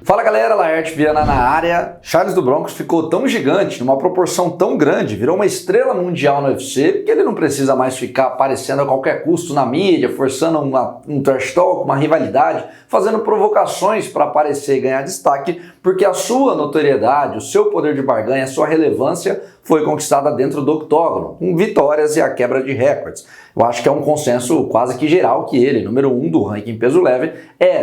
Fala galera, Laerte Viana na área. Charles do Bronx ficou tão gigante, numa proporção tão grande, virou uma estrela mundial no UFC, que ele não precisa mais ficar aparecendo a qualquer custo na mídia, forçando um trash talk, uma rivalidade, fazendo provocações para aparecer e ganhar destaque, porque a sua notoriedade, o seu poder de barganha, a sua relevância foi conquistada dentro do octógono, com vitórias e a quebra de recordes. Eu acho que é um consenso quase que geral que ele, número 1 do ranking peso leve,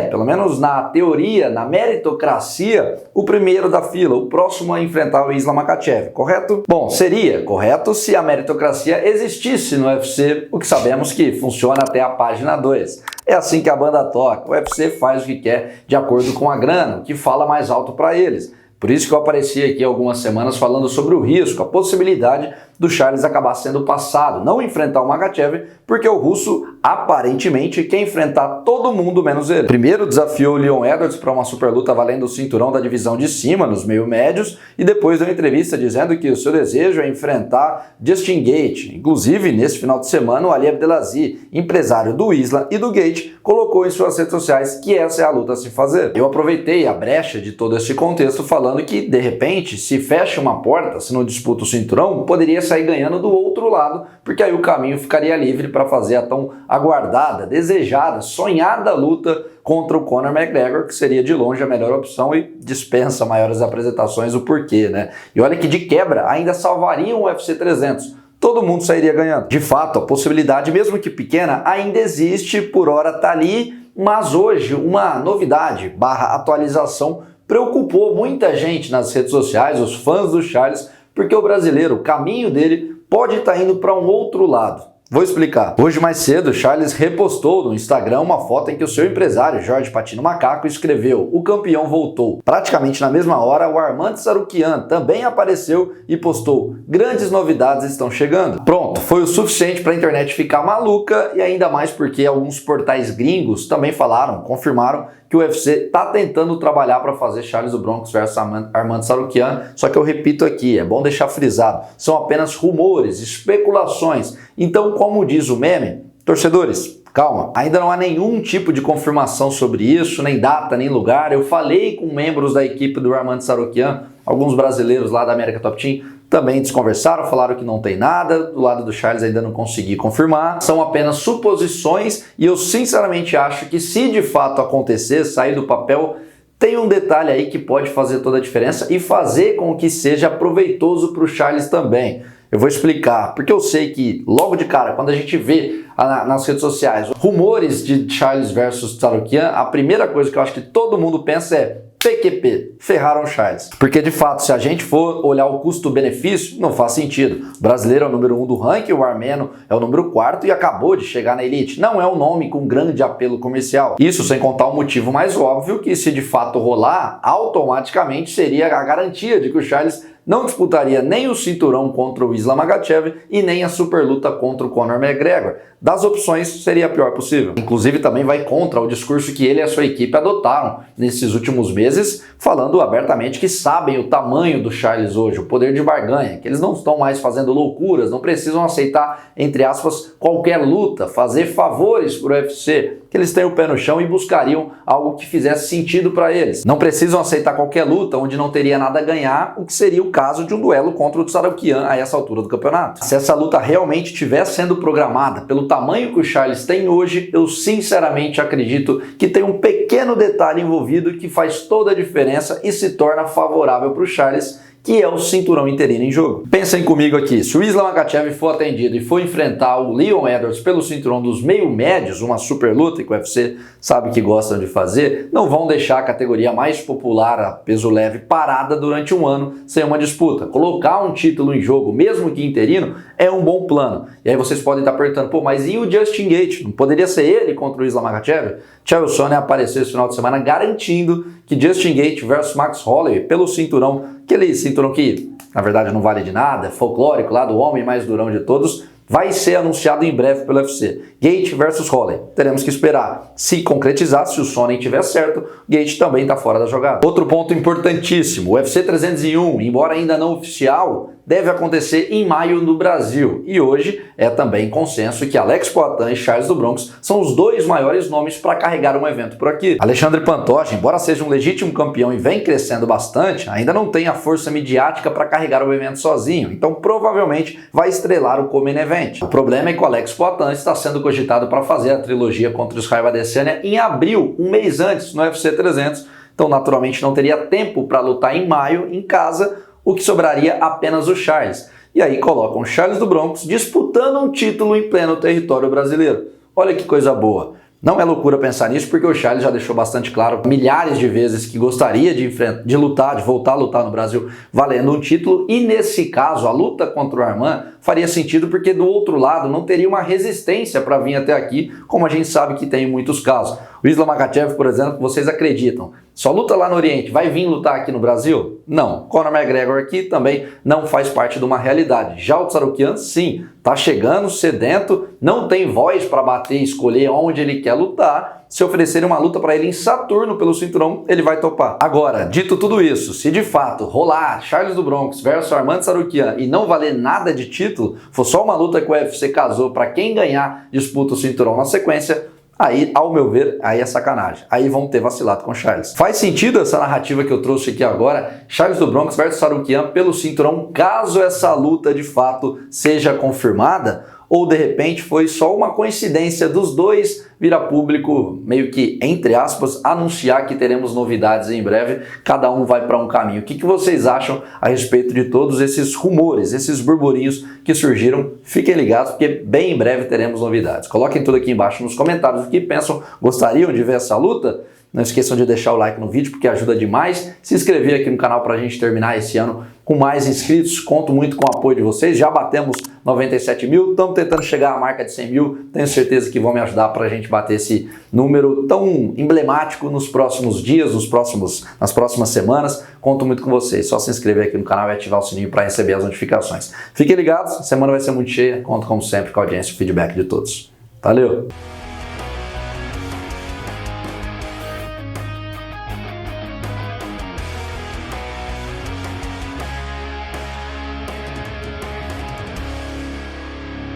pelo menos na teoria, na meritocracia, o primeiro da fila, o próximo a enfrentar o Islam Makhachev, correto? Bom, seria correto se a meritocracia existisse no UFC, o que sabemos que funciona até a página 2. É assim que a banda toca, o UFC faz o que quer de acordo com a grana, o que fala mais alto para eles. Por isso que eu apareci aqui há algumas semanas falando sobre o risco, a possibilidade do Charles acabar sendo passado, não enfrentar o Makhachev, porque o russo aparentemente quer enfrentar todo mundo menos ele. Primeiro desafiou o Leon Edwards para uma super luta valendo o cinturão da divisão de cima, nos meio médios, e depois deu uma entrevista dizendo que o seu desejo é enfrentar Justin Gaethje. Inclusive, nesse final de semana, o Ali Abdelaziz, empresário do Islam e do Gaethje, colocou em suas redes sociais que essa é a luta a se fazer. Eu aproveitei a brecha de todo esse contexto falando que, de repente, se fecha uma porta, se não disputa o cinturão, poderia sair ganhando do outro lado, porque aí o caminho ficaria livre para fazer a tão aguardada, desejada, sonhada luta contra o Conor McGregor, que seria de longe a melhor opção e dispensa maiores apresentações o porquê, né? E olha que de quebra ainda salvariam o UFC 300. Todo mundo sairia ganhando. De fato, a possibilidade, mesmo que pequena, ainda existe, por hora tá ali, mas hoje uma novidade / atualização preocupou muita gente nas redes sociais, os fãs do Charles, porque o brasileiro, o caminho dele pode estar indo para um outro lado. Vou explicar. Hoje mais cedo, Charles repostou no Instagram uma foto em que o seu empresário, Jorge Patino Macaco, escreveu: "O campeão voltou". Praticamente na mesma hora, o Arman Tsarukyan também apareceu e postou: "Grandes novidades estão chegando". Pronto, foi o suficiente para a internet ficar maluca, e ainda mais porque alguns portais gringos também falaram, confirmaram que o UFC está tentando trabalhar para fazer Charles do Bronx versus Arman Tsarukyan, só que eu repito aqui, é bom deixar frisado, são apenas rumores, especulações. Então, como diz o meme, torcedores, calma, ainda não há nenhum tipo de confirmação sobre isso, nem data, nem lugar. Eu falei com membros da equipe do Arman Tsarukyan, alguns brasileiros lá da América Top Team, também desconversaram, falaram que não tem nada, do lado do Charles ainda não consegui confirmar, são apenas suposições, e eu sinceramente acho que se de fato acontecer, sair do papel, tem um detalhe aí que pode fazer toda a diferença e fazer com que seja proveitoso para o Charles também. Eu vou explicar, porque eu sei que logo de cara, quando a gente vê nas redes sociais rumores de Charles versus Tsarukyan, a primeira coisa que eu acho que todo mundo pensa é: PQP, ferraram o Charles. Porque de fato, se a gente for olhar o custo-benefício, não faz sentido. O brasileiro é o número 1 do ranking, o armeno é o número 4 e acabou de chegar na elite. Não é um nome com grande apelo comercial. Isso sem contar o motivo mais óbvio, que se de fato rolar, automaticamente seria a garantia de que o Charles não disputaria nem o cinturão contra o Islam Makhachev e nem a super luta contra o Conor McGregor. Das opções, seria a pior possível. Inclusive, também vai contra o discurso que ele e a sua equipe adotaram nesses últimos meses, falando abertamente que sabem o tamanho do Charles hoje, o poder de barganha, que eles não estão mais fazendo loucuras, não precisam aceitar, entre aspas, qualquer luta, fazer favores para o UFC, que eles têm o pé no chão e buscariam algo que fizesse sentido para eles. Não precisam aceitar qualquer luta onde não teria nada a ganhar, o que seria o caso de um duelo contra o Tsarukyan a essa altura do campeonato. Se essa luta realmente estiver sendo programada pelo tamanho que o Charles tem hoje, eu sinceramente acredito que tem um pequeno detalhe envolvido que faz toda a diferença e se torna favorável para o Charles, que é o cinturão interino em jogo. Pensem comigo aqui, se o Islam Makhachev for atendido e for enfrentar o Leon Edwards pelo cinturão dos meio médios, uma super luta que o UFC sabe que gostam de fazer, não vão deixar a categoria mais popular, a peso leve, parada durante um ano sem uma disputa. Colocar um título em jogo, mesmo que interino, é um bom plano. E aí vocês podem estar perguntando, pô, mas e o Justin Gaethje? Não poderia ser ele contra o Islam Makhachev? Chael Sonnen apareceu esse final de semana garantindo que Justin Gaethje versus Max Holloway pelo cinturão, aquele cinturão que na verdade não vale de nada, é folclórico lá do homem mais durão de todos, vai ser anunciado em breve pelo UFC. Gaethje versus Holloway. Teremos que esperar. Se concretizar, se o Sonnen tiver certo, Gaethje também está fora da jogada. Outro ponto importantíssimo, o UFC 301, embora ainda não oficial, deve acontecer em maio no Brasil. E hoje é também consenso que Alex Poatan e Charles do Bronx são os dois maiores nomes para carregar um evento por aqui. Alexandre Pantoja, embora seja um legítimo campeão e vem crescendo bastante, ainda não tem a força midiática para carregar o evento sozinho, então provavelmente vai estrelar o Co-Main Event. O problema é que o Alex Poatan está sendo cogitado para fazer a trilogia contra o Israel Adesanya em abril, um mês antes, no UFC 300, então naturalmente não teria tempo para lutar em maio em casa, o que sobraria apenas o Charles. E aí colocam o Charles do Bronx disputando um título em pleno território brasileiro. Olha que coisa boa. Não é loucura pensar nisso, porque o Charles já deixou bastante claro milhares de vezes que gostaria de lutar, de voltar a lutar no Brasil valendo um título, e nesse caso a luta contra o Arman faria sentido porque do outro lado não teria uma resistência para vir até aqui, como a gente sabe que tem em muitos casos. O Islam Makhachev, por exemplo, vocês acreditam, só luta lá no Oriente, vai vir lutar aqui no Brasil? Não. Conor McGregor aqui também não faz parte de uma realidade. Já o Tsarukyan, sim, tá chegando sedento, não tem voz para bater e escolher onde ele quer lutar. Se oferecerem uma luta para ele em Saturno pelo cinturão, ele vai topar. Agora, dito tudo isso, se de fato rolar Charles do Bronx versus Arman Tsarukyan e não valer nada de título, for só uma luta que o UFC casou para quem ganhar disputa o cinturão na sequência, aí, ao meu ver, aí é sacanagem. Aí vamos ter vacilado com o Charles. Faz sentido essa narrativa que eu trouxe aqui agora? Charles do Bronx versus Tsarukyan pelo cinturão, caso essa luta de fato seja confirmada? Ou de repente foi só uma coincidência dos dois vir a público, meio que, entre aspas, anunciar que teremos novidades em breve, cada um vai para um caminho. O que vocês acham a respeito de todos esses rumores, esses burburinhos que surgiram? Fiquem ligados, porque bem em breve teremos novidades. Coloquem tudo aqui embaixo nos comentários o que pensam, gostariam de ver essa luta? Não esqueçam de deixar o like no vídeo, porque ajuda demais. Se inscrever aqui no canal para a gente terminar esse ano com mais inscritos. Conto muito com o apoio de vocês. Já batemos 97 mil, estamos tentando chegar à marca de 100 mil. Tenho certeza que vão me ajudar para a gente bater esse número tão emblemático nos próximos dias, nas próximas semanas. Conto muito com vocês. Só se inscrever aqui no canal e ativar o sininho para receber as notificações. Fiquem ligados, a semana vai ser muito cheia. Conto como sempre com a audiência e feedback de todos. Valeu!